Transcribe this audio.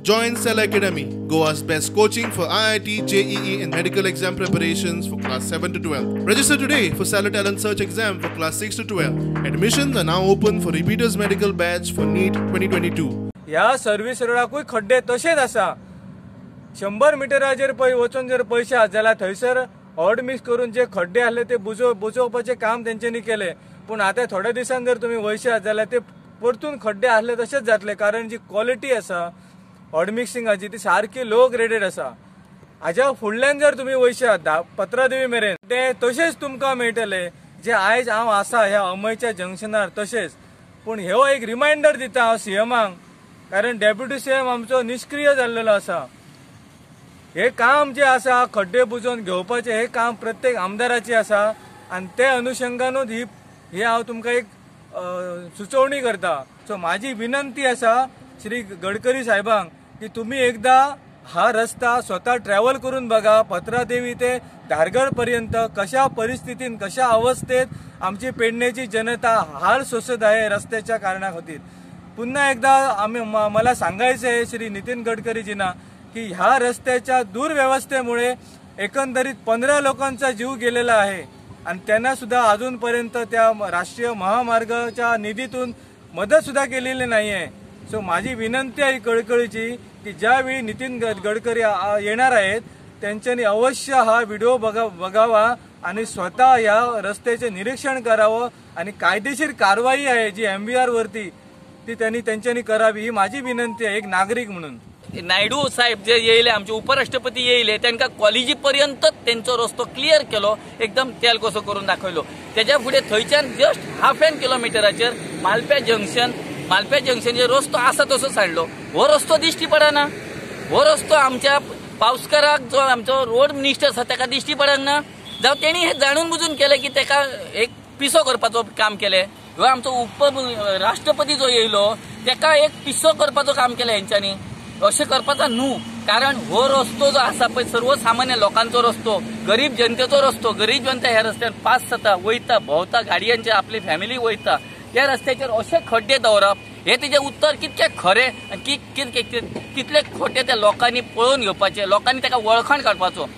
Join Cell Academy, Goa's best coaching for IIT, JEE and medical exam preparations for class 7 to 12. Register today for Cell Talent Search exam for class 6 to 12. Admissions are now open for repeaters medical batch for NEET 2022. ह्या service रोडाकूय खड्डे तसेच आसा. 100 मिटराचेर वचून जर पयशे आत जाल्यार थंयसर ऑड मिक्स करून जे खड्डे आसले ते बुजोवपाचे काम तेंच्यांनी केले. पूण आता थोड्या दिसान जर तुम्ही वयशात जाल्यार ते परतून खड्डे आसले तसेच जातले, कारण जी क्वॉलिटी आसा ऑड मिक्सिंगाची ती सारकी लो ग्रेडेड आसा. हाच्या फुडल्यान जर तुम्ही वयशात पत्रादेवी मेरेन ते तसेच तुमकां मेळटले जे आयज हांव आसा ह्या अमयच्या जंक्शनार तसेच. पूण ह्यो एक रिमायंडर दिता हांव सीएमाक, कारण डेप्युटी सीएम आमचो निष्क्रिय जाल्लेलो आसा. हे काम जे आसा खड्डे बुजोवन घेवपाचे हे काम प्रत्येक आमदाराचे आसा आणि ते अनुषंगानूच ही हांव तुमकां एक सुचोवणी करता. सो माझी विनंती आसा श्री गडकरी साहेबांक की तुम्ही एकदा हा रस्ता स्वतः ट्रॅव्हल करून बघा. पत्रादेवी ते धारगड पर्यंत कशा परिस्थितीत कशा अवस्थेत आमची पेडणेची जनता हाल सोसत आहे रस्त्याच्या कारणा खातीर. पुन्हा एकदा मला सांगायचं आहे श्री नितीन गडकरीजींना की ह्या रस्त्याच्या दुर्व्यवस्थेमुळे एकंदरीत 15 लोकांचा जीव गेलेला आहे आणि त्यांना सुद्धा अजूनपर्यंत त्या राष्ट्रीय महामार्गाच्या निधीतून मदत सुद्धा केलेली नाहीये. सो माझी विनंती आहे कळकळीची की ज्यावेळी नितीन गडकरी येणार आहेत त्यांच्यानी अवश्य हा व्हिडिओ बघावा आणि स्वतः या रस्त्याचे निरीक्षण करावं आणि कायदेशीर कारवाई आहे जी MVR वरती ती त्यांच्यानी करावी ही माझी विनंती आहे एक नागरिक म्हणून. नायडू साहेब जे येयले आमचे उपराष्ट्रपती येयले त्यांना कॉलेजी पर्यंत त्यांचो रस्तो क्लियर केलो, एकदम तेल कसो करून दाखवलो. त्याच्या पुढे थंयच्यान जस्ट हाफ एन किलोमिटराचेर मालप्या जंक्शनचे रस्तो आसा तसो सांडलो. हो रस्तो दिश्टी पडना. हो रस्तो आमच्या पावसकाराक जो आमचो रोड मिनिस्टर आसा ताका दिश्टी पडना. जावं तेणी हे जाणून बुजून केले की ताका एक पिसो करपाचो काम केले. ह्यो आमचो राष्ट्रपती जो येयलो ताका एक पिसो करपाचो काम केले हेंच्यांनी. अशें करपाचा न्हू, कारण हो रस्तो जो आसा पळय सर्वसामान्य लोकांचो रस्तो, गरीब जनतेचो रस्तो. गरीब जनता ह्या रस्त्यार पास जाता, वयता, भोंवता, गाडयांचे आपली फॅमिली वयता. त्या रस्त्याचेर अशे खड्डे दवरप हे तेजे उत्तर कितके खरे आनी कितले खोटे त्या लोकांनी पळोवन घेवपाचे, लोकांनी ताका वळखण काडपाचो.